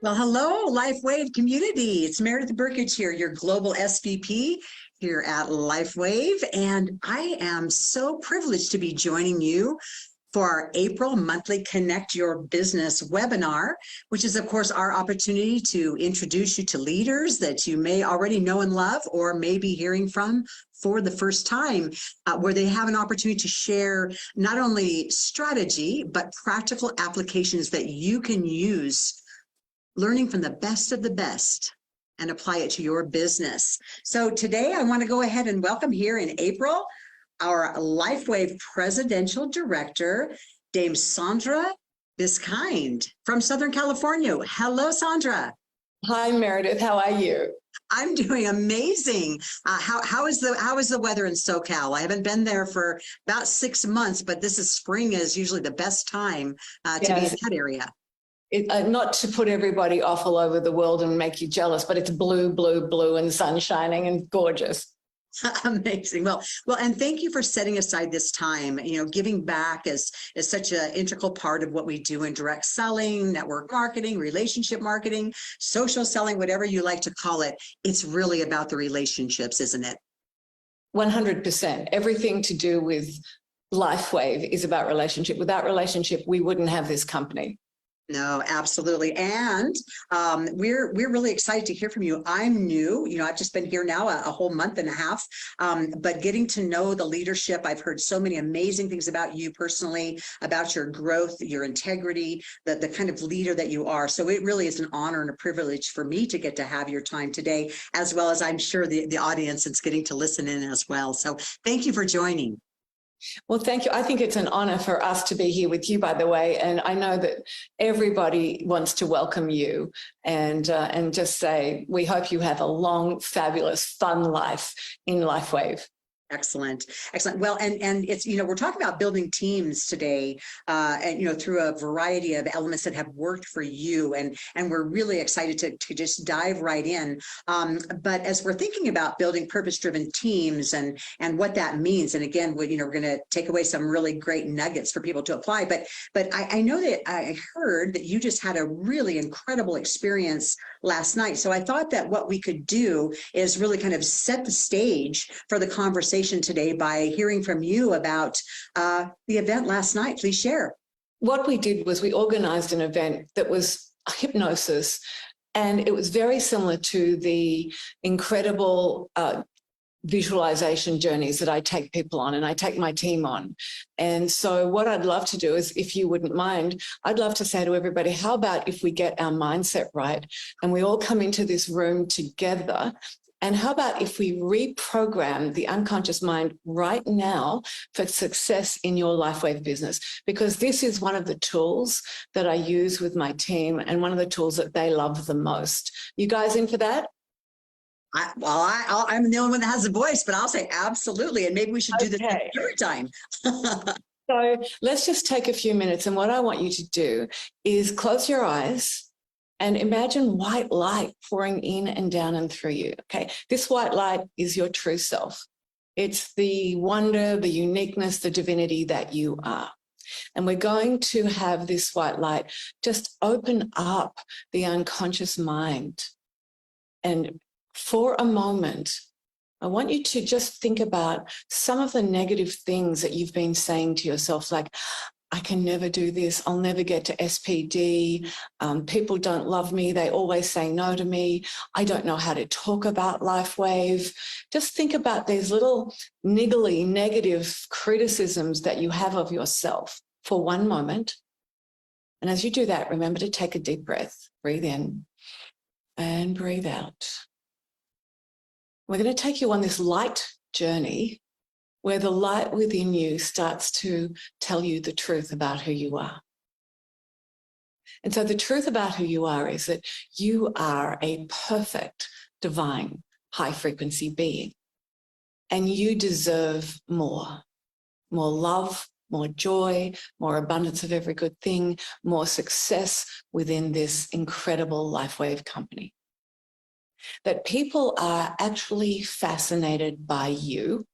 Well, hello, LifeWave community. It's Meredith Berkich here, your global SVP here at LifeWave. And I am so privileged to be joining you for our April monthly Connect Your Business webinar, which is, of course, our opportunity to introduce you to leaders that you may already know and love or may be hearing from for the first time, where they have an opportunity to share not only strategy, but practical applications that you can use, learning from the best of the best and apply it to your business. So today I want to go ahead and welcome here in April, our LifeWave Presidential Director, Dame Sandra Biskind from Southern California. Hello, Sandra. Hi, Meredith. How are you? I'm doing amazing. How is the weather in SoCal? I haven't been there for about 6 months, but spring is usually the best time to be in that area. Not to put everybody off all over the world and make you jealous, but it's blue, blue, blue and sun shining and gorgeous. Amazing. Well, and thank you for setting aside this time. Giving back is such an integral part of what we do in direct selling, network marketing, relationship marketing, social selling, whatever you like to call it. It's really about the relationships, isn't it? 100%. Everything to do with LifeWave is about relationship. Without relationship, we wouldn't have this company. No, absolutely. And we're really excited to hear from you. I'm new, I've just been here now a whole month and a half, but getting to know the leadership, I've heard so many amazing things about you personally, about your growth, your integrity, the kind of leader that you are. So it really is an honor and a privilege for me to get to have your time today, as well as I'm sure the audience is getting to listen in as well. So thank you for joining. Well, thank you. I think it's an honor for us to be here with you, by the way. And I know that everybody wants to welcome you and just say, we hope you have a long, fabulous, fun life in LifeWave. Excellent. Well, and it's, we're talking about building teams today, and, through a variety of elements that have worked for you. And we're really excited to just dive right in. But as we're thinking about building purpose-driven teams and what that means, and again, we're going to take away some really great nuggets for people to apply. But I know that I heard that you just had a really incredible experience last night. So I thought that what we could do is really kind of set the stage for the conversation today by hearing from you about the event last night. Please share. What we did was we organized an event that was hypnosis, and it was very similar to the incredible visualization journeys that I take people on and I take my team on. And so what I'd love to do is, if you wouldn't mind, I'd love to say to everybody, how about if we get our mindset right and we all come into this room together? And how about if we reprogram the unconscious mind right now for success in your LifeWave business? Because this is one of the tools that I use with my team and one of the tools that they love the most. You guys in for that? I'm the only one that has a voice, but I'll say absolutely. And maybe we should do this every time. So let's just take a few minutes. And what I want you to do is close your eyes and imagine white light pouring in and down and through you. Okay, this white light is your true self. It's the wonder, the uniqueness, the divinity that you are. And we're going to have this white light just open up the unconscious mind. And for a moment, I want you to just think about some of the negative things that you've been saying to yourself, like, I can never do this. I'll never get to SPD. People don't love me. They always say no to me. I don't know how to talk about LifeWave. Just think about these little niggly negative criticisms that you have of yourself for one moment. And as you do that, remember to take a deep breath. Breathe in and breathe out. We're going to take you on this light journey where the light within you starts to tell you the truth about who you are. And so the truth about who you are is that you are a perfect, divine, high-frequency being. And you deserve more love, more joy, more abundance of every good thing, more success within this incredible LifeWave company. That people are actually fascinated by you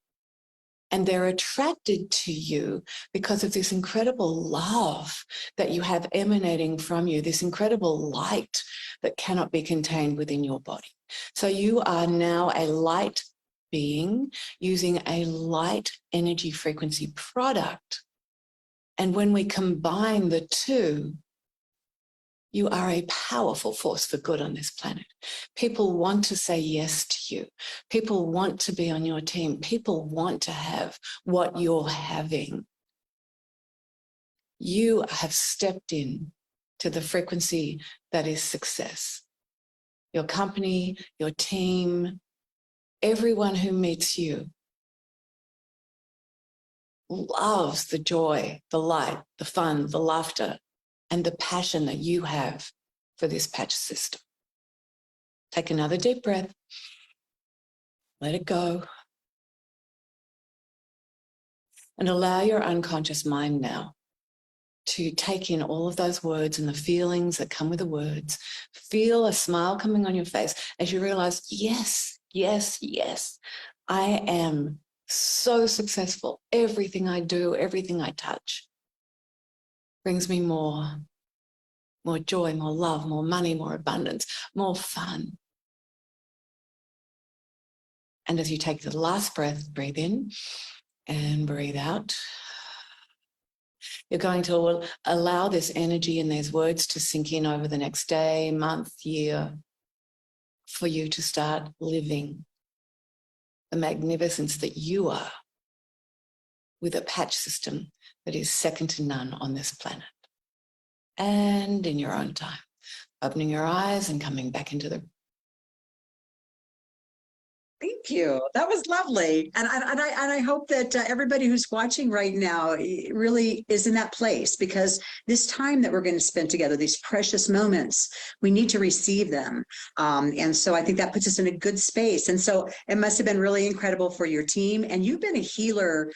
And they're attracted to you because of this incredible love that you have emanating from you, this incredible light that cannot be contained within your body. So you are now a light being using a light energy frequency product. And when we combine the two, you are a powerful force for good on this planet. People want to say yes to you. People want to be on your team. People want to have what you're having. You have stepped in to the frequency that is success. Your company, your team, everyone who meets you loves the joy, the light, the fun, the laughter, and the passion that you have for this patch system. Take another deep breath. Let it go. And allow your unconscious mind now to take in all of those words and the feelings that come with the words. Feel a smile coming on your face as you realize, yes, yes, yes, I am so successful. Everything I do, everything I touch brings me more joy, more love, more money, more abundance, more fun. And as you take the last breath, breathe in and breathe out. You're going to allow this energy and these words to sink in over the next day, month, year, for you to start living the magnificence that you are with a patch system that is second to none on this planet. And in your own time, opening your eyes and coming back into the... Thank you. That was lovely. And I hope that everybody who's watching right now really is in that place, because this time that we're going to spend together, these precious moments, we need to receive them. And so I think that puts us in a good space. And so it must have been really incredible for your team. And you've been a healer,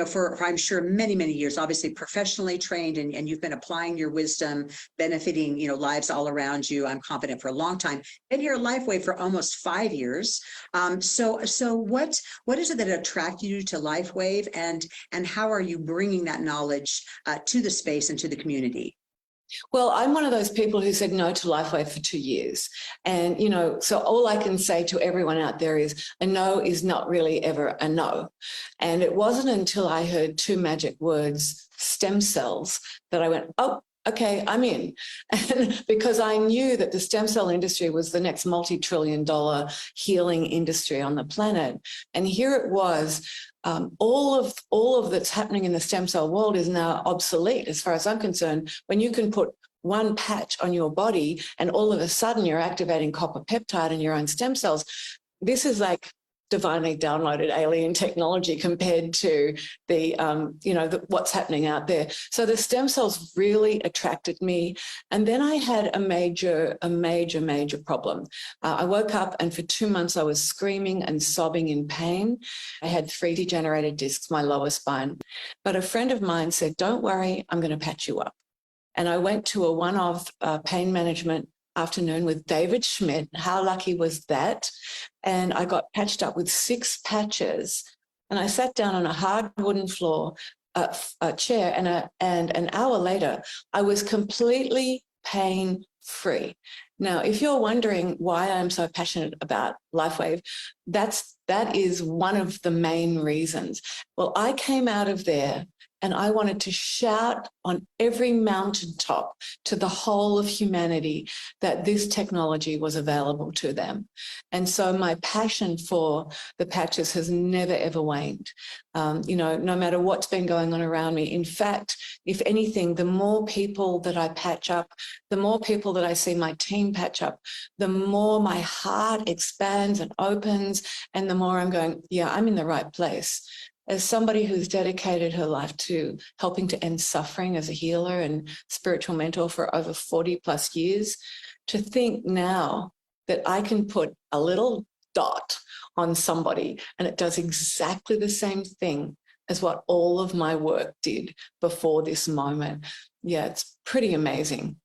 for I'm sure many, many years, obviously professionally trained, and you've been applying your wisdom, benefiting, lives all around you. I'm confident for a long time. Been here at LifeWave for almost 5 years. So what is it that attracted you to LifeWave, and how are you bringing that knowledge to the space and to the community? Well, I'm one of those people who said no to LifeWave for 2 years. And, so all I can say to everyone out there is a no is not really ever a no. And it wasn't until I heard two magic words, stem cells, that I went, oh, okay, I'm in. And because I knew that the stem cell industry was the next multi-trillion-dollar healing industry on the planet. And here it was, all of that's happening in the stem cell world is now obsolete as far as I'm concerned. When you can put one patch on your body and all of a sudden you're activating copper peptide in your own stem cells, this is like divinely downloaded alien technology compared to the, what's happening out there. So the stem cells really attracted me. And then I had a major problem. I woke up and for 2 months I was screaming and sobbing in pain. I had 3 degenerated discs, my lower spine. But a friend of mine said, don't worry, I'm going to patch you up. And I went to a one-off pain management afternoon with David Schmidt. How lucky was that? And I got patched up with 6 patches. And I sat down on a hard wooden floor, a chair, and an hour later, I was completely pain-free. Now, if you're wondering why I'm so passionate about LifeWave, that is one of the main reasons. Well, I came out of there and I wanted to shout on every mountaintop to the whole of humanity that this technology was available to them. And so my passion for the patches has never, ever waned, no matter what's been going on around me. In fact, if anything, the more people that I patch up, the more people that I see my team patch up, the more my heart expands and opens, and the more I'm going, yeah, I'm in the right place. As somebody who's dedicated her life to helping to end suffering as a healer and spiritual mentor for over 40 plus years, to think now that I can put a little dot on somebody and it does exactly the same thing as what all of my work did before this moment. Yeah, it's pretty amazing.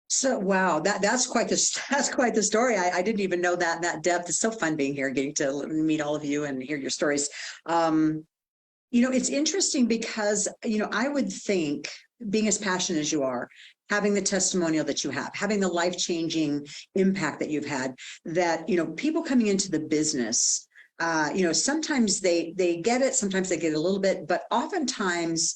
So wow, that's quite the that's quite the story. I didn't even know that depth. It's so fun being here, getting to meet all of you and hear your stories. Um, it's interesting because, I would think being as passionate as you are, having the testimonial that you have, having the life-changing impact that you've had, that, people coming into the business, sometimes they get it, sometimes they get a little bit, but oftentimes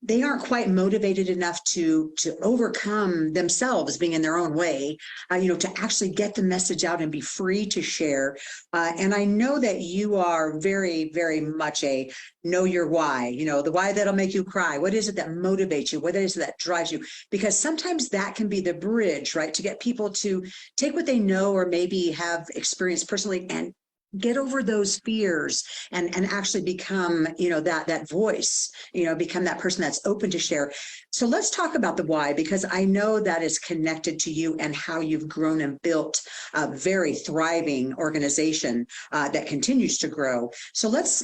they aren't quite motivated enough to overcome themselves being in their own way, to actually get the message out and be free to share. And I know that you are very, very much a know your why, the why that'll make you cry. What is it that motivates you? What is it that drives you? Because sometimes that can be the bridge, right? To get people to take what they know or maybe have experienced personally and get over those fears and actually become, that voice, become that person that's open to share. So let's talk about the why, because I know that is connected to you and how you've grown and built a very thriving organization that continues to grow. So let's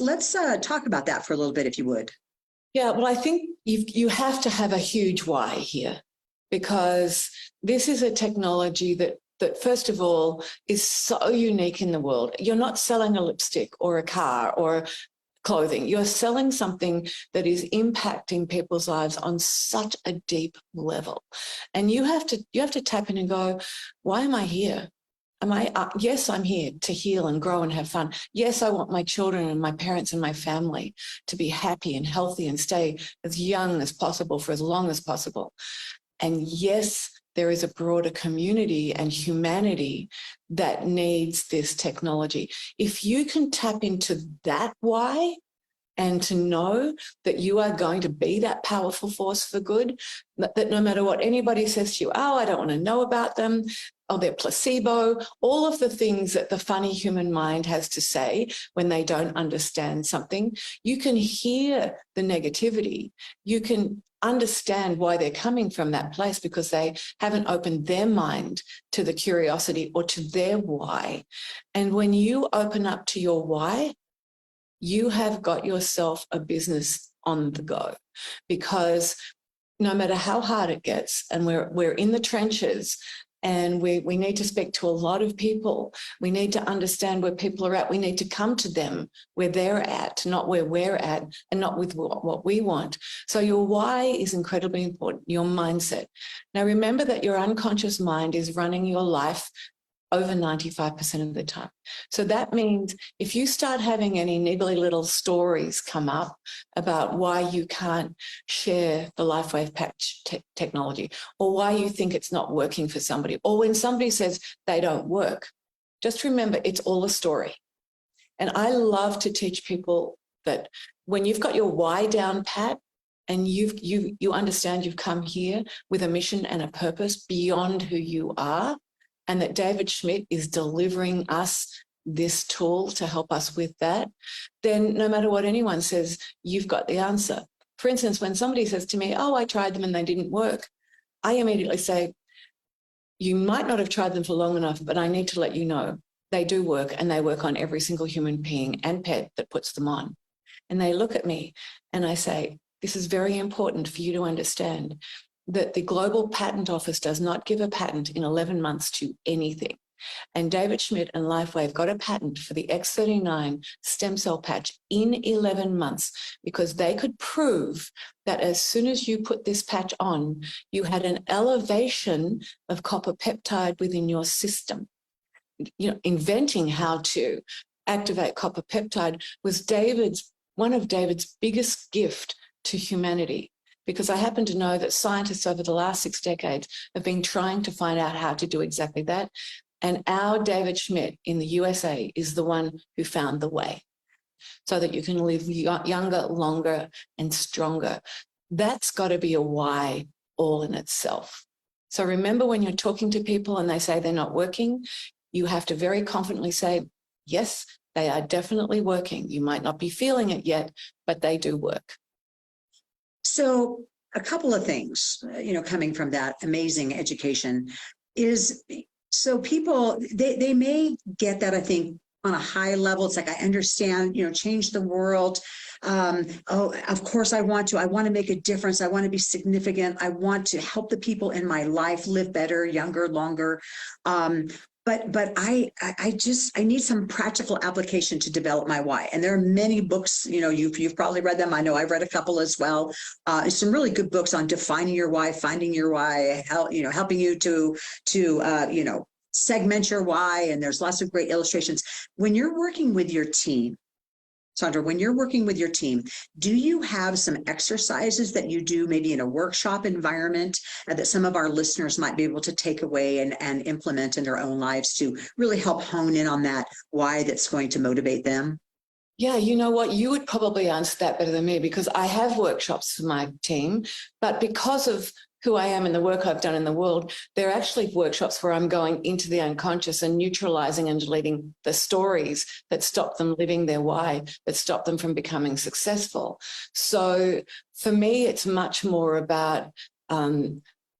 talk about that for a little bit, if you would. Yeah, well, I think you have to have a huge why here, because this is a technology that first of all is so unique in the world. You're not selling a lipstick or a car or clothing. You're selling something that is impacting people's lives on such a deep level. And you have to tap in and go, why am I here? Yes, I'm here to heal and grow and have fun. Yes, I want my children and my parents and my family to be happy and healthy and stay as young as possible for as long as possible. And yes, there is a broader community and humanity that needs this technology. If you can tap into that why, and to know that you are going to be that powerful force for good, that no matter what anybody says to you, oh, I don't want to know about them, oh, they're placebo, all of the things that the funny human mind has to say when they don't understand something, you can hear the negativity. You can understand why they're coming from that place, because they haven't opened their mind to the curiosity or to their why. And when you open up to your why, you have got yourself a business on the go, because no matter how hard it gets, and we're in the trenches, and we need to speak to a lot of people. We need to understand where people are at. We need to come to them where they're at, not where we're at, and not with what we want. So your why is incredibly important, your mindset. Now, remember that your unconscious mind is running your life over 95% of the time. So that means if you start having any niggly little stories come up about why you can't share the LifeWave patch technology, or why you think it's not working for somebody, or when somebody says they don't work, just remember it's all a story. And I love to teach people that when you've got your why down pat, and you understand you've come here with a mission and a purpose beyond who you are, and that David Schmidt is delivering us this tool to help us with that, then no matter what anyone says, you've got the answer. For instance, when somebody says to me, oh, I tried them and they didn't work, I immediately say, you might not have tried them for long enough, but I need to let you know they do work, and they work on every single human being and pet that puts them on. And they look at me and I say, this is very important for you to understand, that the Global Patent Office does not give a patent in 11 months to anything. And David Schmidt and LifeWave got a patent for the X39 stem cell patch in 11 months, because they could prove that as soon as you put this patch on, you had an elevation of copper peptide within your system. Inventing how to activate copper peptide was one of David's biggest gift to humanity, because I happen to know that scientists over the last 6 decades have been trying to find out how to do exactly that. And our David Schmidt in the USA is the one who found the way, so that you can live younger, longer, and stronger. That's got to be a why all in itself. So remember, when you're talking to people and they say they're not working, you have to very confidently say, yes, they are definitely working. You might not be feeling it yet, but they do work. So a couple of things, coming from that amazing education is, so people, they may get that, I think, on a high level. It's like, I understand, change the world. Oh, of course I want to make a difference. I want to be significant. I want to help the people in my life live better, younger, longer. But I need some practical application to develop my why. And there are many books, you've probably read them. I know I've read a couple as well. Some really good books on defining your why, finding your why, helping you to segment your why. And there's lots of great illustrations. When you're working with your team, Sandra, when you're working with your team, do you have some exercises that you do maybe in a workshop environment that some of our listeners might be able to take away and implement in their own lives to really help hone in on that why that's going to motivate them? Yeah, you know what? You would probably answer that better than me, because I have workshops for my team, but because of who I am and the work I've done in the world, they're actually workshops where I'm going into the unconscious and neutralizing and deleting the stories that stop them living their why, that stop them from becoming successful. So for me, it's much more about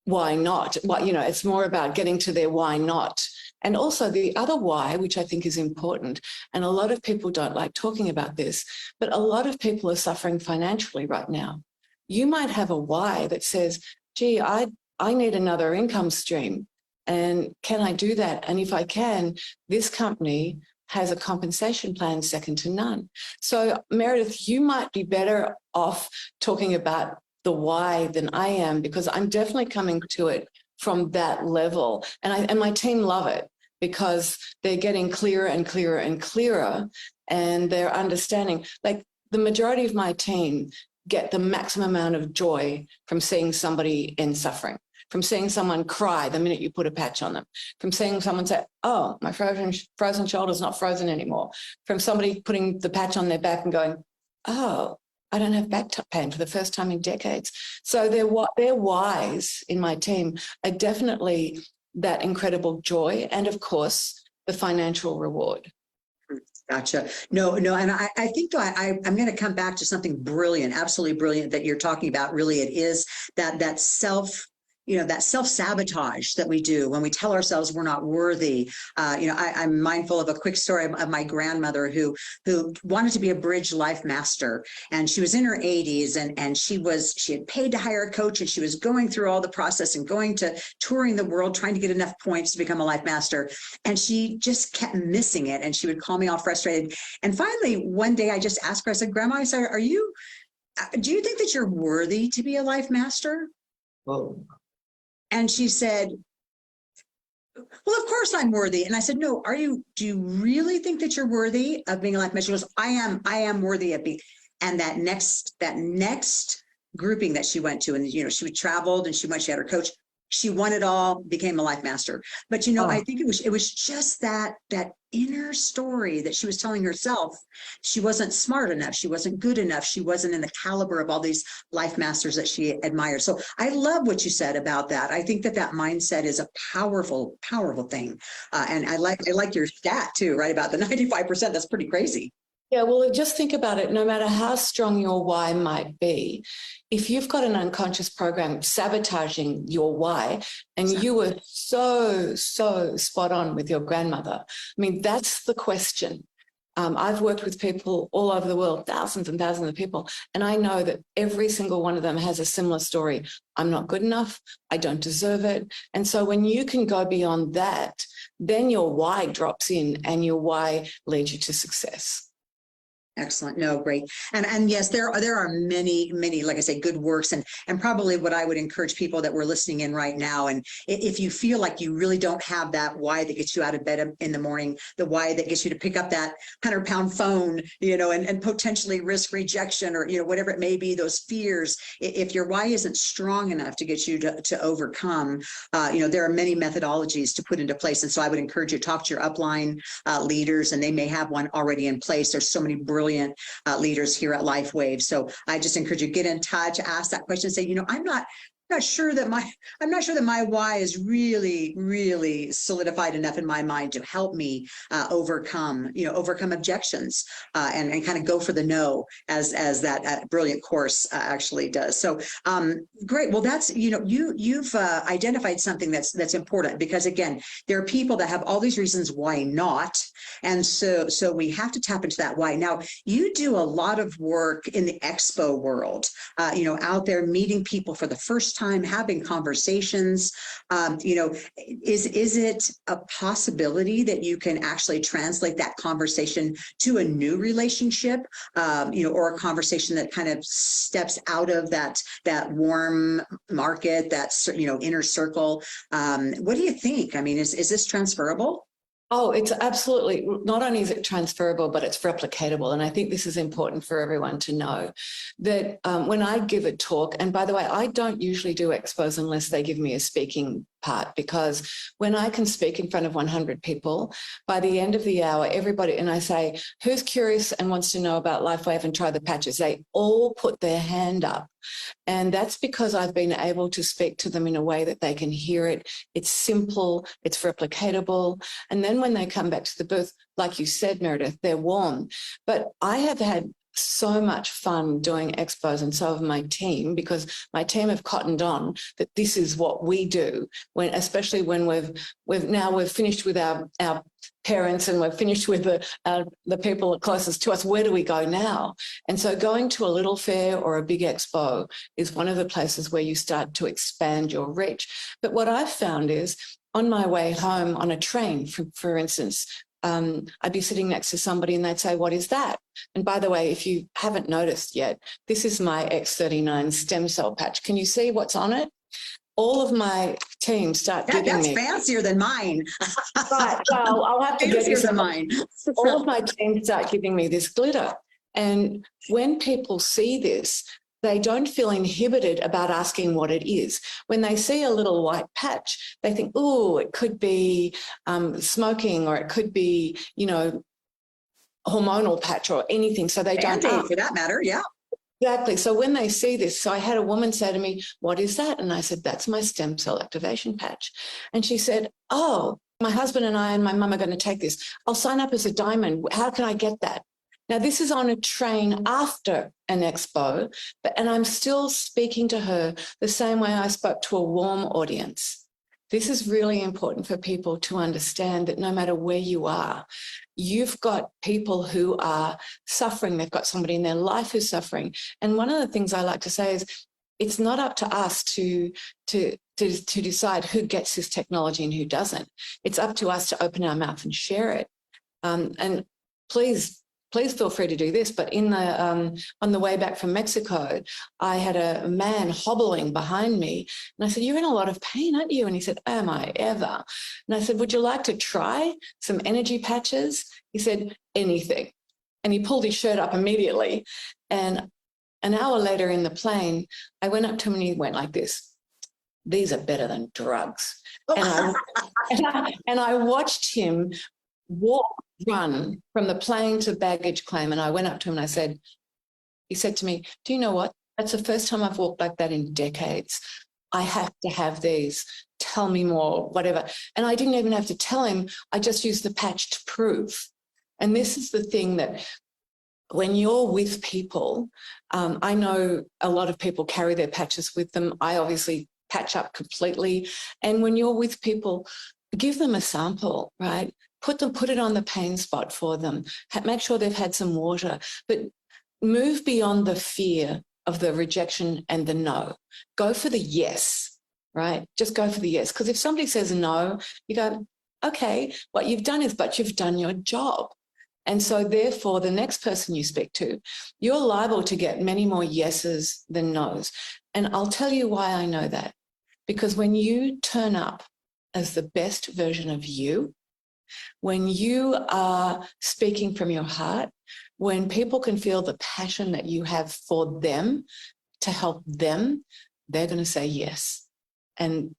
why not? It's more about getting to their why not. And also the other why, which I think is important, and a lot of people don't like talking about this, but a lot of people are suffering financially right now. You might have a why that says, gee, I need another income stream. And can I do that? And if I can, this company has a compensation plan second to none. So Meredith, you might be better off talking about the why than I am, because I'm definitely coming to it from that level. And my team love it, because they're getting clearer and clearer and clearer, and they're understanding. Like, the majority of my team get the maximum amount of joy from seeing somebody in suffering, from seeing someone cry the minute you put a patch on them, from seeing someone say, oh, my frozen shoulder's not frozen anymore, from somebody putting the patch on their back and going, oh, I don't have back pain for the first time in decades. So their whys in my team are definitely that incredible joy, and of course, the financial reward. Gotcha. No. And I think, though, I'm going to come back to something brilliant, absolutely brilliant that you're talking about. Really, it is that that self-sabotage that we do when we tell ourselves we're not worthy. I'm mindful of a quick story of my grandmother who wanted to be a bridge life master, and she was in her 80s, and she had paid to hire a coach, and she was going through all the process and going to touring the world, trying to get enough points to become a life master. And she just kept missing it. And she would call me all frustrated. And finally, one day I just asked her, I said, Grandma, I said, do you think that you're worthy to be a life master? Whoa. And she said, well, of course I'm worthy. And I said, no, do you really think that you're worthy of being a life master? She goes, I am worthy of being. And that next grouping that she went to, and, she traveled and she had her coach. She won it all, became a life master. But, I think it was just that inner story that she was telling herself. She wasn't smart enough. She wasn't good enough. She wasn't in the caliber of all these life masters that she admired. So I love what you said about that. I think that mindset is a powerful, powerful thing. And I like your stat too, right? About the 95%. That's pretty crazy. Yeah, well, just think about it. No matter how strong your why might be, if you've got an unconscious program sabotaging your why, and you were so spot on with your grandmother, I mean, that's the question. I've worked with people all over the world, thousands and thousands of people, and I know that every single one of them has a similar story. I'm not good enough. I don't deserve it. And so when you can go beyond that, then your why drops in, and your why leads you to success. Excellent. No, great. And yes, there are many, like I say, good works, and probably what I would encourage people that were listening in right now. And if you feel like you really don't have that why that gets you out of bed in the morning, the why that gets you to pick up that 100-pound phone, and potentially risk rejection, or, whatever it may be, those fears, if your why isn't strong enough to get you to overcome, there are many methodologies to put into place. And so I would encourage you to talk to your upline leaders, and they may have one already in place. There's so many brilliant leaders here at LifeWave. So I just encourage you to get in touch, ask that question, say, I'm not sure that my why is really solidified enough in my mind to help me overcome objections and kind of go for the no as that brilliant course actually does. So great. Well, that's you've identified something that's important, because again, there are people that have all these reasons why not, and so we have to tap into that why. Now, you do a lot of work in the expo world, out there meeting people for the first time, having conversations. Is it a possibility that you can actually translate that conversation to a new relationship, or a conversation that kind of steps out of that warm market, that inner circle? What do you think? I mean, is this transferable? Oh, it's absolutely, not only is it transferable, but it's replicatable. And I think this is important for everyone to know that when I give a talk, and by the way, I don't usually do expos unless they give me a speaking part, because when I can speak in front of 100 people, by the end of the hour, everybody, and I say, who's curious and wants to know about LifeWave and try the patches? They all put their hand up. And that's because I've been able to speak to them in a way that they can hear it. It's simple, it's replicatable. And then when they come back to the booth, like you said, Meredith, they're warm. But I have had so much fun doing expos, and so have my team, because my team have cottoned on that this is what we do, especially when we've finished with our parents and we're finished with the people closest to us. Where do we go now? And so going to a little fair or a big expo is one of the places where you start to expand your reach. But what I've found is, on my way home on a train, for instance, I'd be sitting next to somebody and they'd say, what is that? And by the way, if you haven't noticed yet, this is my X39 stem cell patch. Can you see what's on it? All of my team start giving me. That's fancier than mine. Right, well, I'll have to get you some. Mine. All of my team start giving me this glitter. And when people see this, they don't feel inhibited about asking what it is. When they see a little white patch, they think, oh, it could be smoking, or it could be, hormonal patch or anything. So they don't ask. For that matter, yeah. Exactly. So when they see this, so I had a woman say to me, what is that? And I said, that's my stem cell activation patch. And she said, oh, my husband and I and my mum are going to take this. I'll sign up as a diamond. How can I get that? Now, this is on a train after an expo, and I'm still speaking to her the same way I spoke to a warm audience. This is really important for people to understand, that no matter where you are, you've got people who are suffering. They've got somebody in their life who's suffering. And one of the things I like to say is, it's not up to us to decide who gets this technology and who doesn't. It's up to us to open our mouth and share it. And please feel free to do this. But on the way back from Mexico, I had a man hobbling behind me. And I said, you're in a lot of pain, aren't you? And he said, am I ever? And I said, would you like to try some energy patches? He said, anything. And he pulled his shirt up immediately. And an hour later in the plane, I went up to him and he went like this. These are better than drugs. And I watched him run from the plane to baggage claim. And I went up to him and he said to me, do you know what? That's the first time I've walked like that in decades. I have to have these. Tell me more, whatever. And I didn't even have to tell him. I just used the patch to prove. And this is the thing, that when you're with people, I know a lot of people carry their patches with them. I obviously patch up completely. And when you're with people, give them a sample, right? Put it on the pain spot for them. Make sure they've had some water, but move beyond the fear of the rejection and the no. Go for the yes, right? Just go for the yes. Because if somebody says no, you go, okay, what you've done is, but you've done your job. And so therefore, the next person you speak to, you're liable to get many more yeses than nos. And I'll tell you why I know that. Because when you turn up as the best version of you, when you are speaking from your heart, when people can feel the passion that you have for them to help them, they're going to say yes. And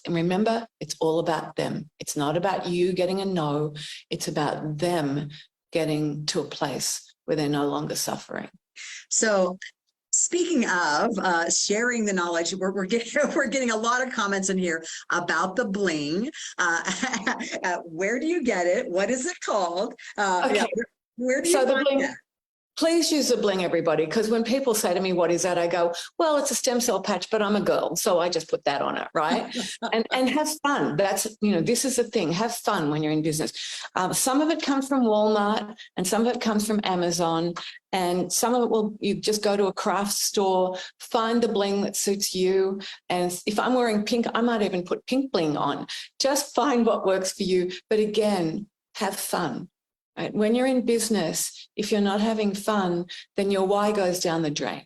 remember, it's all about them. It's not about you getting a no. It's about them getting to a place where they're no longer suffering. So Speaking of sharing the knowledge, we're getting we're getting a lot of comments in here about the bling. Where do you get it? What is it called? Yeah, Okay, where do you so the find bling. that? Please use the bling, everybody, because when people say to me, what is that? I go, well, it's a stem cell patch, but I'm a girl, so I just put that on it, right? and have fun. That's, this is the thing. Have fun when you're in business. Some of it comes from Walmart and some of it comes from Amazon, and some of it you just go to a craft store, find the bling that suits you. And if I'm wearing pink, I might even put pink bling on. Just find what works for you. But again, have fun. Right? When you're in business, if you're not having fun, then your why goes down the drain.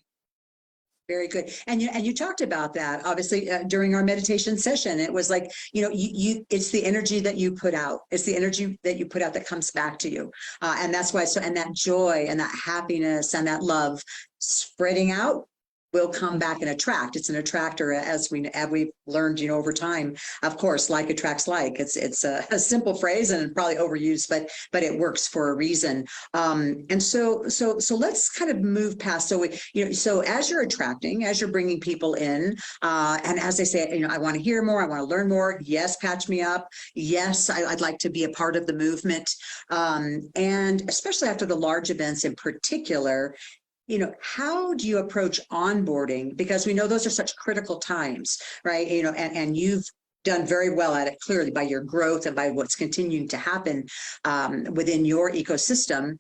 Very good. And you talked about that obviously during our meditation session. It was like, it's the energy that you put out. It's the energy that you put out that comes back to you. And that's why, and that joy and that happiness and that love spreading out will come back and attract. It's an attractor, as we've learned, over time. Of course, like attracts like. It's a simple phrase and probably overused, but it works for a reason. And so let's kind of move past. So as you're attracting, as you're bringing people in, and as they say, I want to hear more, I want to learn more. Yes, patch me up. Yes, I'd like to be a part of the movement. And especially after the large events in particular, how do you approach onboarding? Because we know those are such critical times, right? And you've done very well at it, clearly, by your growth and by what's continuing to happen within your ecosystem.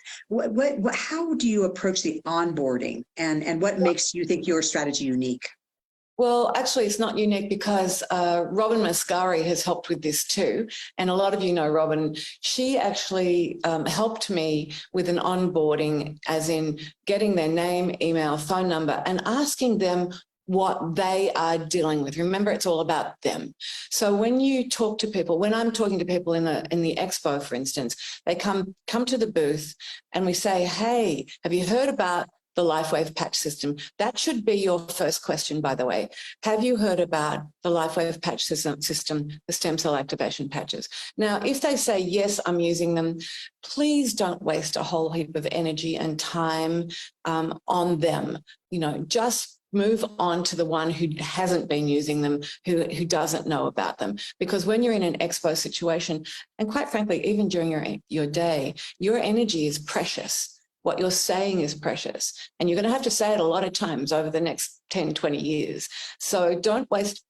How do you approach the onboarding, and what makes you think your strategy unique? Well, actually, it's not unique because Robin Mascari has helped with this too. And a lot of you know Robin. She actually helped me with an onboarding, as in getting their name, email, phone number, and asking them what they are dealing with. Remember, it's all about them. So when you talk to people, when I'm talking to people in the expo, for instance, they come to the booth and we say, hey, have you heard about the LifeWave patch system? That should be your first question, by the way. Have you heard about the LifeWave patch system, the stem cell activation patches? Now, if they say, yes, I'm using them, please don't waste a whole heap of energy and time on them. Just move on to the one who hasn't been using them, who doesn't know about them. Because when you're in an expo situation, and quite frankly, even during your day, your energy is precious. What you're saying is precious. And you're going to have to say it a lot of times over the next 10, 20 years. So don't waste,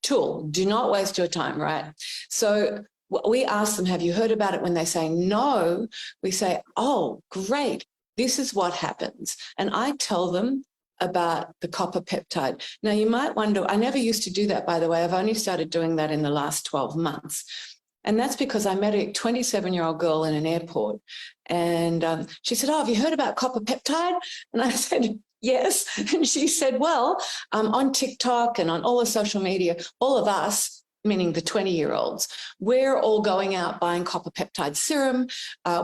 do not waste your time, right? So we ask them, have you heard about it? When they say no, we say, oh, great, this is what happens. And I tell them about the copper peptide. Now, you might wonder, I never used to do that, by the way. I've only started doing that in the last 12 months. And that's because I met a 27-year-old girl in an airport. And she said, oh, have you heard about copper peptide? And I said, yes. And she said, well, on TikTok and on all the social media, all of us, meaning the 20-year-olds, we're all going out buying copper peptide serum.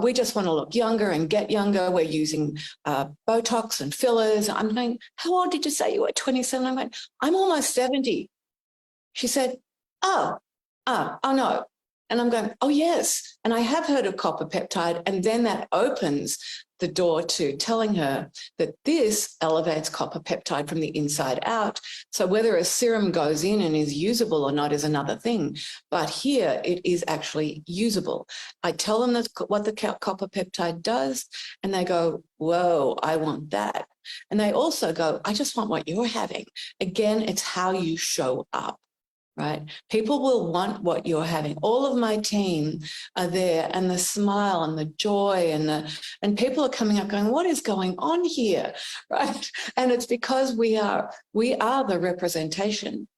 We just want to look younger and get younger. We're using Botox and fillers. I'm going, how old did you say you were? 27? I went, I'm almost 70. She said, oh no. And I'm going, oh, yes. And I have heard of copper peptide. And then that opens the door to telling her that this elevates copper peptide from the inside out. So whether a serum goes in and is usable or not is another thing. But here it is actually usable. I tell them what the copper peptide does, and they go, whoa, I want that. And they also go, I just want what you're having. Again, it's how you show up. Right? People will want what you're having. All of my team are there, and the smile and the joy and people are coming up going, what is going on here? Right? And it's because we are the representation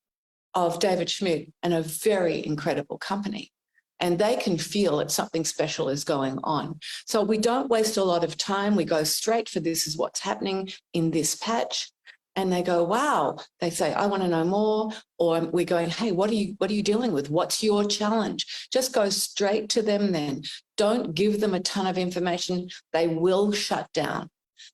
of David Schmidt and a very incredible company. And they can feel that something special is going on. So we don't waste a lot of time. We go straight for this is what's happening in this patch. And they go, wow. They say, I want to know more. Or we're going, hey, what are you dealing with? What's your challenge? Just go straight to them then. Don't give them a ton of information. They will shut down.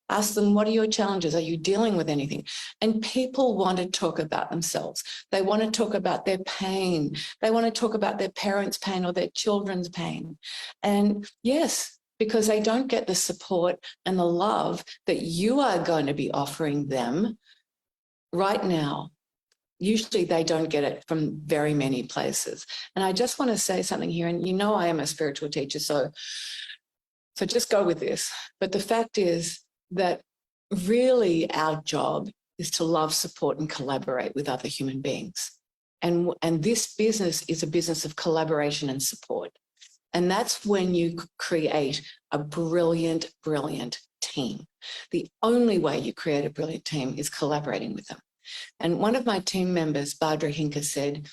Ask them, what are your challenges? Are you dealing with anything? And people want to talk about themselves. They want to talk about their pain. They want to talk about their parents' pain or their children's pain. And yes, because they don't get the support and the love that you are going to be offering them right now. Usually they don't get it from very many places. And I just want to say something here, and you know I am a spiritual teacher, so just go with this. But the fact is that really our job is to love, support, and collaborate with other human beings. And this business is a business of collaboration and support. And that's when you create a brilliant, brilliant team. The only way you create a brilliant team is collaborating with them. And one of my team members, Barbara Hinker, said,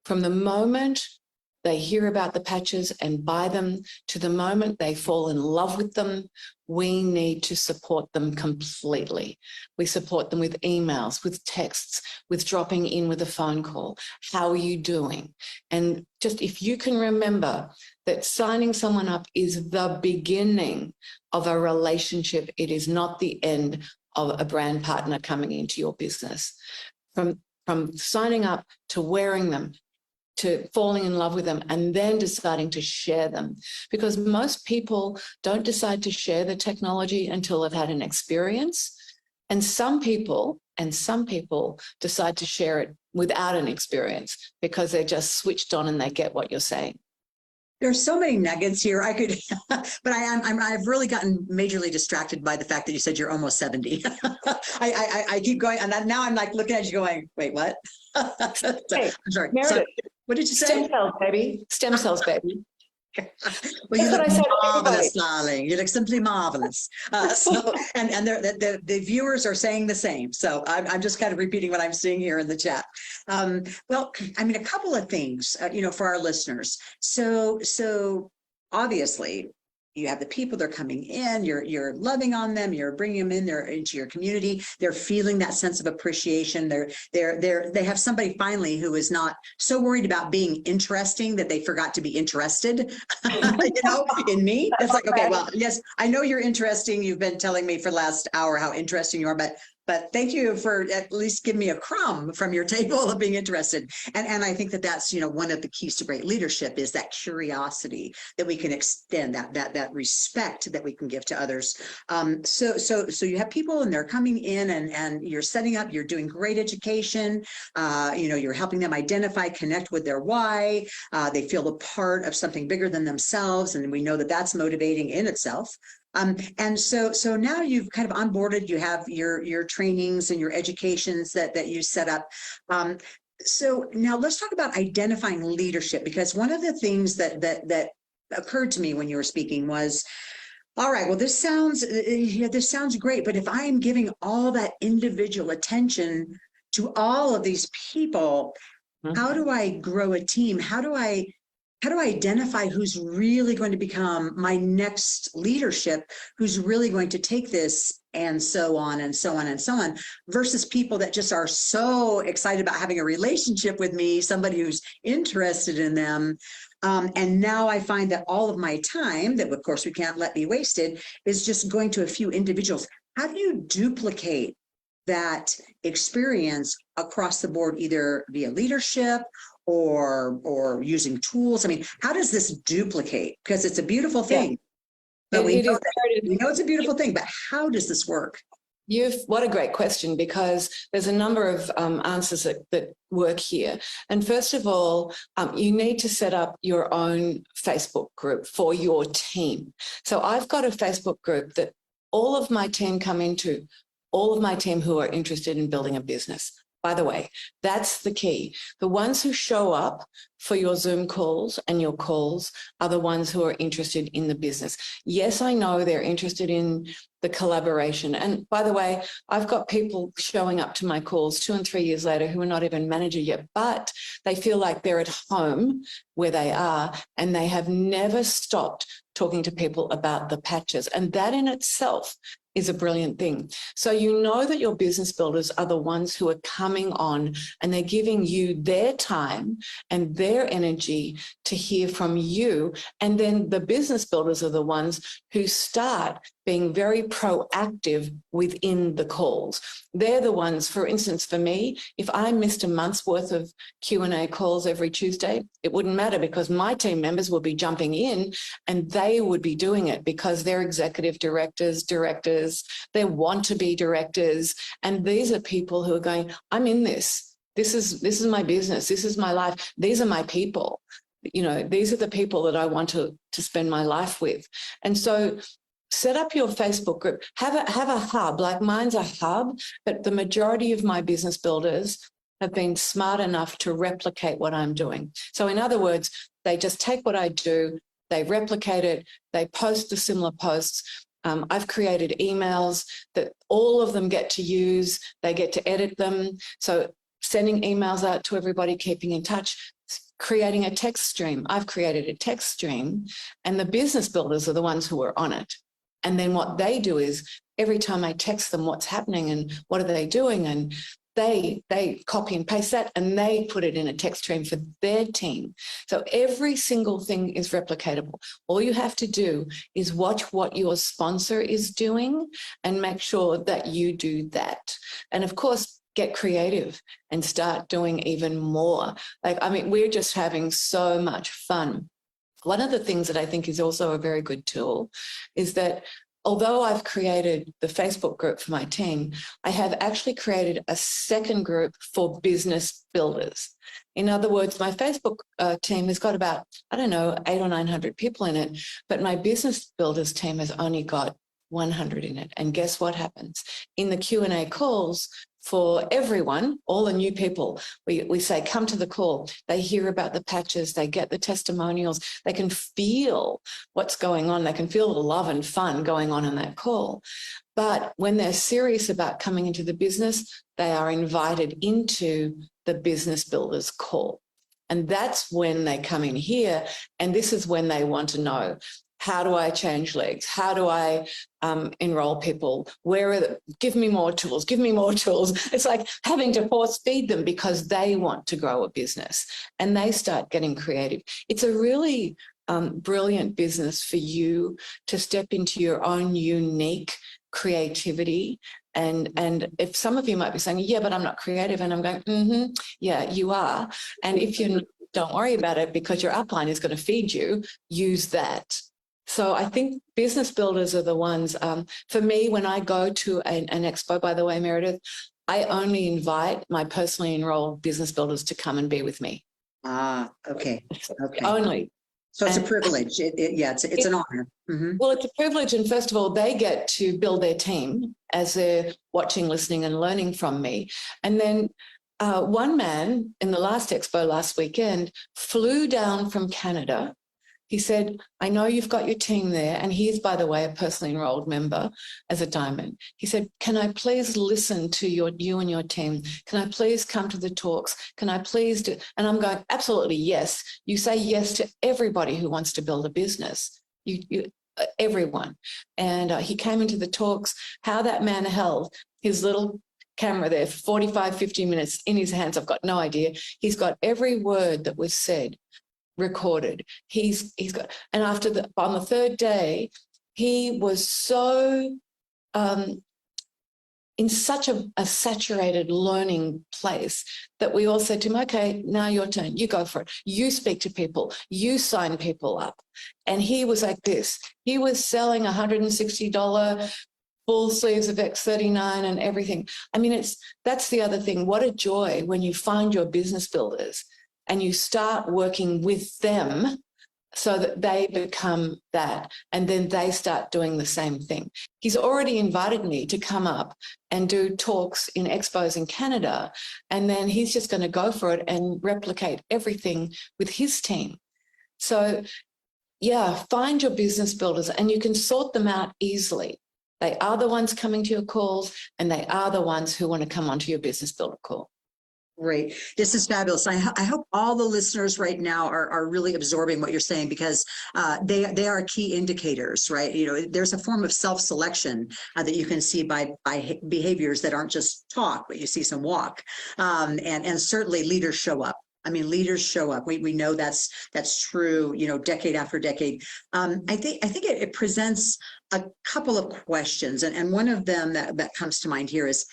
from the moment they hear about the patches and buy them to the moment they fall in love with them, we need to support them completely. We support them with emails, with texts, with dropping in with a phone call. How are you doing? And just if you can remember that signing someone up is the beginning of a relationship, it is not the end of a brand partner coming into your business. From signing up to wearing them, to falling in love with them, and then deciding to share them. Because most people don't decide to share the technology until they've had an experience. And some people decide to share it without an experience because they're just switched on and they get what you're saying. There's so many nuggets here. I could, but I've really gotten majorly distracted by the fact that you said you're almost 70. I keep going, and now I'm like looking at you going, wait, what? Hey, I'm sorry. Meredith, what did you say? Stem cells, baby. Stem cells, baby. Well, you That's look what I said. marvelous, darling. You look simply marvelous. And the viewers are saying the same. So I'm just kind of repeating what I'm seeing here in the chat. Well, I mean, a couple of things, for our listeners. So obviously, you have the people, they're coming in, you're loving on them, you're bringing them in, they're into your community, they're feeling that sense of appreciation. They have somebody finally who is not so worried about being interesting that they forgot to be interested, in me. It's like, okay, well, yes, I know you're interesting. You've been telling me for the last hour how interesting you are, but thank you for at least giving me a crumb from your table of being interested. And I think that's, one of the keys to great leadership is that curiosity that we can extend, that respect that we can give to others. So you have people and they're coming in and you're setting up, you're doing great education. You're helping them identify, connect with their why. They feel a part of something bigger than themselves. And we know that that's motivating in itself. And so now you've kind of onboarded, you have your trainings and your educations that you set up. So now let's talk about identifying leadership, because one of the things that occurred to me when you were speaking was, all right, well, this sounds great, but if I am giving all that individual attention to all of these people, how do I grow a team? How do I identify who's really going to become my next leadership, who's really going to take this, and so on and so on and so on, versus people that just are so excited about having a relationship with me, somebody who's interested in them. And now I find that all of my time, that of course we can't let be wasted, is just going to a few individuals. How do you duplicate that experience across the board, either via leadership or using tools? I mean, how does this duplicate? Because it's a beautiful thing, but we know it's a beautiful thing, but how does this work? What a great question, because there's a number of answers that work here. And first of all, you need to set up your own Facebook group for your team. So I've got a Facebook group that all of my team come into, all of my team who are interested in building a business. By the way, that's the key. The ones who show up for your Zoom calls and your calls are the ones who are interested in the business. Yes, I know they're interested in the collaboration. And by the way, I've got people showing up to my calls 2 and 3 years later who are not even manager yet, but they feel like they're at home where they are, and they have never stopped talking to people about the patches. And that in itself is a brilliant thing. So you know that your business builders are the ones who are coming on and they're giving you their time and their energy to hear from you. And then the business builders are the ones who start being very proactive within the calls. They're the ones, for instance, for me, if I missed a month's worth of Q&A calls every Tuesday, it wouldn't matter because my team members would be jumping in and they would be doing it because they're executive directors, they want to be directors. And these are people who are going, I'm in this. This is my business. This is my life. These are my people. You know, these are the people that I want to spend my life with. And so set up your Facebook group, have a hub, like mine's a hub, but the majority of my business builders have been smart enough to replicate what I'm doing. So in other words, they just take what I do, they replicate it, they post the similar posts. I've created emails that all of them get to use, they get to edit them. So sending emails out to everybody, keeping in touch, creating a text stream. I've created a text stream and the business builders are the ones who are on it. And then what they do is every time I text them what's happening and what are they doing, and they copy and paste that and they put it in a text stream for their team. So every single thing is replicatable. All you have to do is watch what your sponsor is doing and make sure that you do that. And of course, get creative and start doing even more. Like, I mean, we're just having so much fun. One of the things that I think is also a very good tool is that although I've created the Facebook group for my team, I have actually created a second group for business builders. In other words, my Facebook team has got about, I don't know, 800 or 900 people in it, but my business builders team has only got 100 in it. And guess what happens? In the Q&A calls, for everyone, all the new people, we say, come to the call. They hear about the patches, they get the testimonials, they can feel what's going on, they can feel the love and fun going on in that call. But when they're serious about coming into the business, they are invited into the business builders call. And that's when they come in here, and this is when they want to know, how do I change legs? How do I enroll people? Where are the, give me more tools, give me more tools. It's like having to force feed them because they want to grow a business and they start getting creative. It's a really brilliant business for you to step into your own unique creativity. And if some of you might be saying, yeah, but I'm not creative. And I'm going, yeah, you are. And if you don't worry about it because your upline is going to feed you, use that. So I think business builders are the ones, for me, when I go to an expo, by the way, Meredith, I only invite my personally enrolled business builders to come and be with me. Ah, okay. Only. So it's a privilege. It's an honor. Mm-hmm. Well, it's a privilege. And first of all, they get to build their team as they're watching, listening and learning from me. And then one man in the last expo last weekend flew down from Canada. He said, I know you've got your team there. And he is, by the way, a personally enrolled member as a diamond. He said, can I please listen to you and your team? Can I please come to the talks? Can I please do? And I'm going, absolutely, yes. You say yes to everybody who wants to build a business. Everyone. And he came into the talks, how that man held his little camera there for 45, 50 minutes in his hands. I've got no idea. He's got every word that was said recorded. He's got, and on the third day, he was so in such a saturated learning place that we all said to him, okay, now your turn, you go for it. You speak to people, you sign people up. And he was like this. He was selling $160 full sleeves of X39 and everything. I mean, that's the other thing. What a joy when you find your business builders and you start working with them so that they become that, and then they start doing the same thing. He's already invited me to come up and do talks in expos in Canada, and then he's just going to go for it and replicate everything with his team. So, yeah, find your business builders, and you can sort them out easily. They are the ones coming to your calls, and they are the ones who want to come onto your business builder call. Great. This is fabulous. I hope all the listeners right now are really absorbing what you're saying, because they are key indicators, right? You know, there's a form of self-selection that you can see by behaviors that aren't just talk, but you see some walk. And certainly leaders show up. I mean, leaders show up. We know that's true, you know, decade after decade. I think it presents a couple of questions, and one of them that comes to mind here is,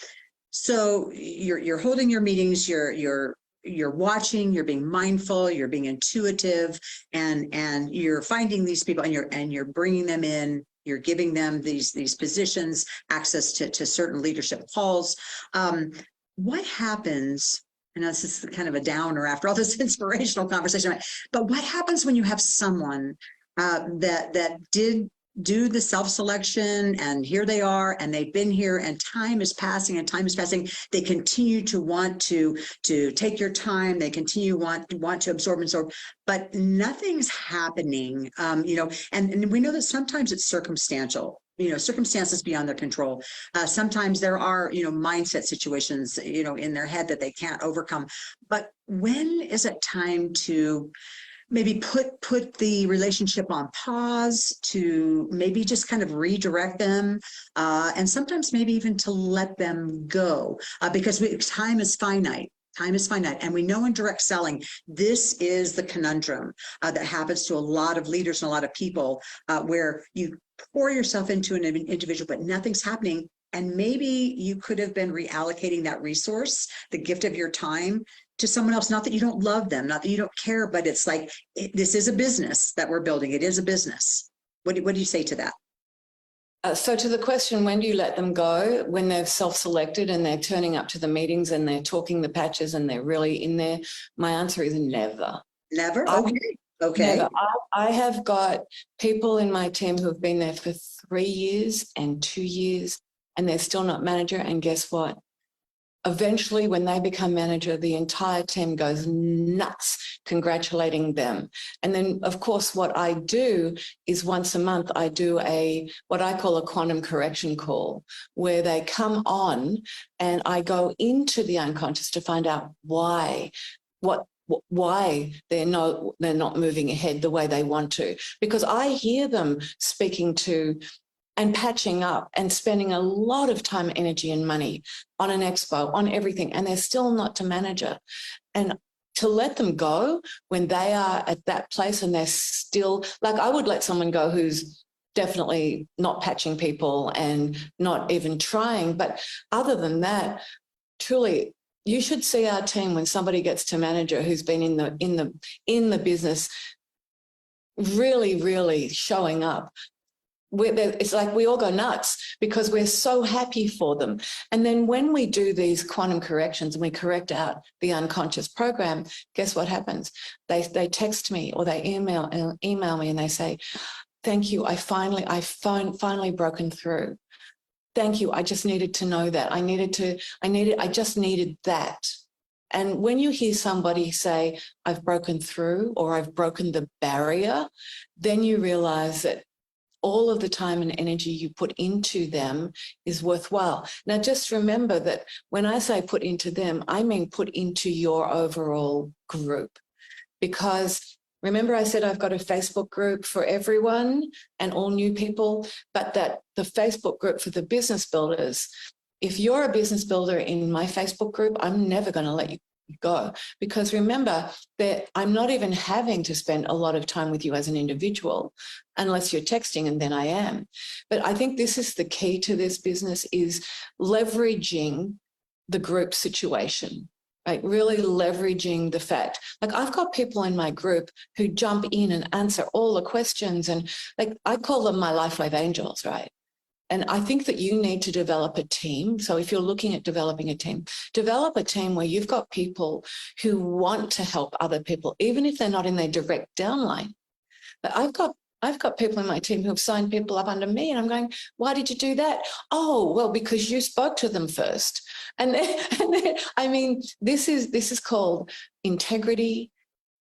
so you're holding your meetings, you're watching, you're being mindful, you're being intuitive, and you're finding these people, and you're bringing them in. You're giving them these positions, access to certain leadership calls. What happens? I know this is kind of a downer after all this inspirational conversation, but what happens when you have someone that did do the self-selection, and here they are, and they've been here, and time is passing, they continue to want to take your time, they continue want to absorb, but nothing's happening, you know, and we know that sometimes it's circumstantial, you know, circumstances beyond their control. Sometimes there are, you know, mindset situations, you know, in their head that they can't overcome. But when is it time to maybe put the relationship on pause, to maybe just kind of redirect them, and sometimes maybe even to let them go, because time is finite. Time is finite. And we know in direct selling, this is the conundrum that happens to a lot of leaders and a lot of people, where you pour yourself into an individual, but nothing's happening. And maybe you could have been reallocating that resource, the gift of your time, to someone else. Not that you don't love them, not that you don't care, but it's like, this is a business that we're building. It is a business. What do you say to that? So to the question, when do you let them go? When they've self-selected and they're turning up to the meetings and they're talking the patches and they're really in there, my answer is never. Never? Okay. Never. I have got people in my team who have been there for 3 years and 2 years, and they're still not manager. And guess what? Eventually, when they become manager, the entire team goes nuts congratulating them. And then, of course, what I do is once a month, I do what I call a quantum correction call, where they come on and I go into the unconscious to find out why they're not moving ahead the way they want to. Because I hear them speaking to and patching up and spending a lot of time, energy and money on an expo, on everything, and they're still not to manager. And to let them go when they are at that place and they're still, like, I would let someone go who's definitely not patching people and not even trying. But other than that, truly, you should see our team when somebody gets to manager who's been in the business really, really showing up. It's like we all go nuts because we're so happy for them. And then when we do these quantum corrections and we correct out the unconscious program, guess what happens? They text me or they email me and they say, "Thank you. I finally broken through. Thank you. I just needed to know that. I just needed that." And when you hear somebody say, "I've broken through," or "I've broken the barrier," then you realize that all of the time and energy you put into them is worthwhile. Now, just remember that when I say put into them, I mean put into your overall group. Because remember I said I've got a Facebook group for everyone and all new people, but that the Facebook group for the business builders, if you're a business builder in my Facebook group, I'm never going to let you go. Because remember that I'm not even having to spend a lot of time with you as an individual unless you're texting, and then I am. But I think this is the key to this business, is leveraging the group situation, right? Really leveraging the fact, like, I've got people in my group who jump in and answer all the questions, and like, I call them my LifeWave angels, right? And I think that you need to develop a team. So if you're looking at developing a team, develop a team where you've got people who want to help other people, even if they're not in their direct downline. But I've got people in my team who've signed people up under me, and I'm going, "Why did you do that?" "Oh, well, because you spoke to them first." And then I mean, this is called integrity.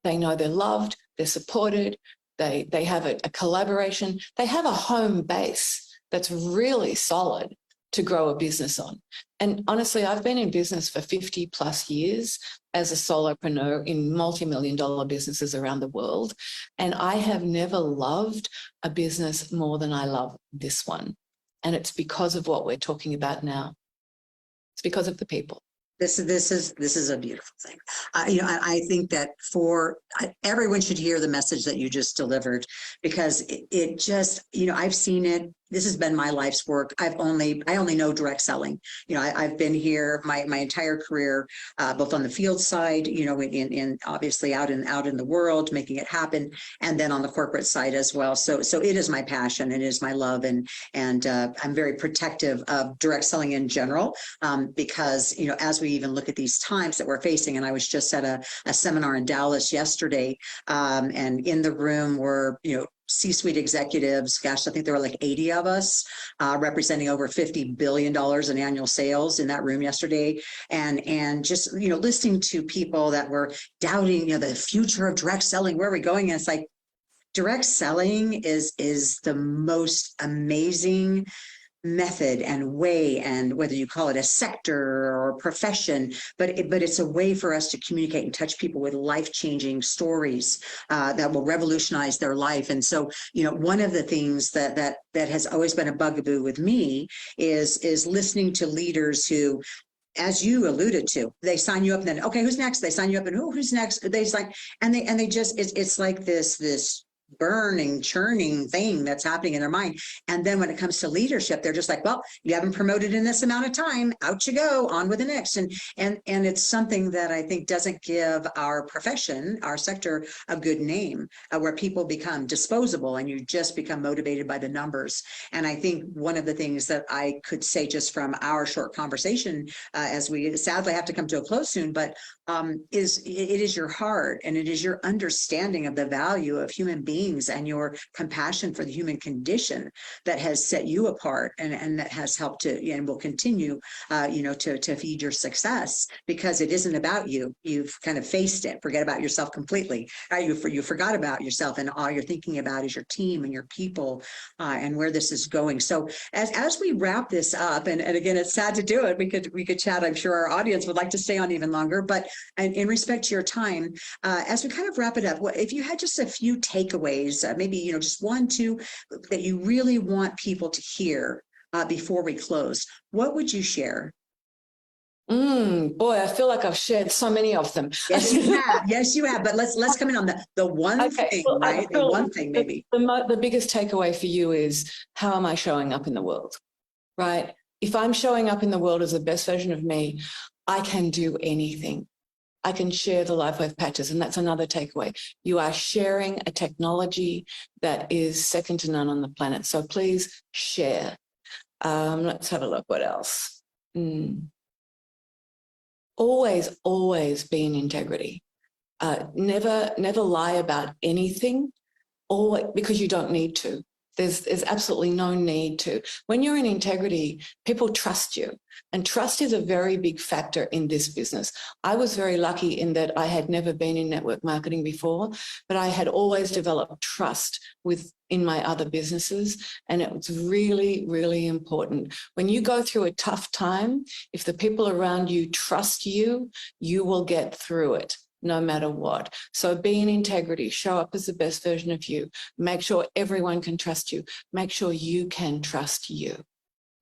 They know they're loved, they're supported, they have a collaboration, they have a home base that's really solid to grow a business on. And honestly, I've been in business for 50 plus years as a solopreneur in multi-million-dollar businesses around the world. And I have never loved a business more than I love this one. And it's because of what we're talking about now. It's because of the people. This is a beautiful thing. I think that everyone should hear the message that you just delivered, because it just, I've seen it. This has been my life's work. I only know direct selling. I've been here my entire career, both on the field side, in obviously out in the world, making it happen, and then on the corporate side as well. So it is my passion. It is my love, and I'm very protective of direct selling in general, because as we even look at these times that we're facing, and I was just at a seminar in Dallas yesterday, and in the room were C-suite executives. Gosh, I think there were like 80 of us, representing over $50 billion in annual sales in that room yesterday. And just, listening to people that were doubting, the future of direct selling, where are we going? And it's like, direct selling is the most amazing method and way, and whether you call it a sector or a profession, but it's a way for us to communicate and touch people with life-changing stories that will revolutionize their life. And so, one of the things that has always been a bugaboo with me is listening to leaders who, as you alluded to, they sign you up and then, okay, who's next? They sign you up and who's next? They sign, and they just, it's like this burning, churning thing that's happening in their mind. And then when it comes to leadership, they're just like, well, you haven't promoted in this amount of time, out you go, on with the next. And it's something that I think doesn't give our profession, our sector, a good name, where people become disposable and you just become motivated by the numbers. And I think one of the things that I could say just from our short conversation, as we sadly have to come to a close soon, but it is your heart and it is your understanding of the value of human beings and your compassion for the human condition that has set you apart, and that has helped to, and will continue, to feed your success, because it isn't about you. You've kind of faced it. Forget about yourself completely. You forgot about yourself, and all you're thinking about is your team and your people, and where this is going. So as we wrap this up, and again, it's sad to do it. We could chat. I'm sure our audience would like to stay on even longer, but in respect to your time, as we kind of wrap it up, if you had just a few takeaways, maybe, just 1, 2, that you really want people to hear before we close, what would you share? Boy, I feel like I've shared so many of them. Yes, you have. Yes, you have. But let's come in on the one thing, well, right? The one thing, maybe. The biggest takeaway for you is, how am I showing up in the world, right? If I'm showing up in the world as the best version of me, I can do anything. I can share the LifeWave patches, and that's another takeaway. You are sharing a technology that is second to none on the planet. So please share. Let's have a look. What else? Always be in integrity. Never lie about anything, because you don't need to. There's absolutely no need to. When you're in integrity, people trust you. And trust is a very big factor in this business. I was very lucky in that I had never been in network marketing before, but I had always developed trust in my other businesses. And it was really, really important. When you go through a tough time, if the people around you trust you, you will get through it, no matter what. So be in integrity, show up as the best version of you, make sure everyone can trust you, make sure you can trust you.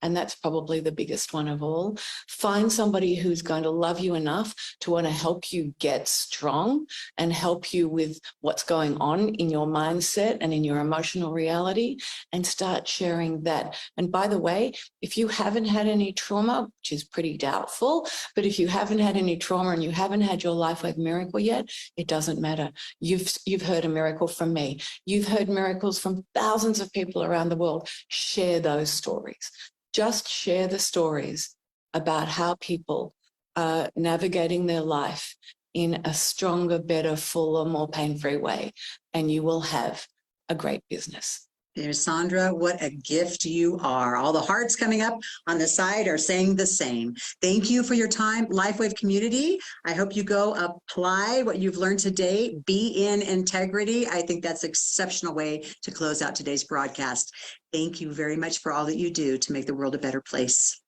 And that's probably the biggest one of all. Find somebody who's going to love you enough to want to help you get strong and help you with what's going on in your mindset and in your emotional reality, and start sharing that. And by the way, if you haven't had any trauma, which is pretty doubtful, but if you haven't had any trauma and you haven't had your LifeWave miracle yet, it doesn't matter. You've heard a miracle from me. You've heard miracles from thousands of people around the world. Share those stories. Just share the stories about how people are navigating their life in a stronger, better, fuller, more pain-free way, and you will have a great business. There's Sandra, what a gift you are. All the hearts coming up on the side are saying the same. Thank you for your time, LifeWave community. I hope you go apply what you've learned today. Be in integrity. I think that's an exceptional way to close out today's broadcast. Thank you very much for all that you do to make the world a better place.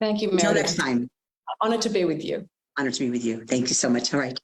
Thank you, Meredith. Until next time. Honored to be with you. Honored to be with you. Thank you so much. All right.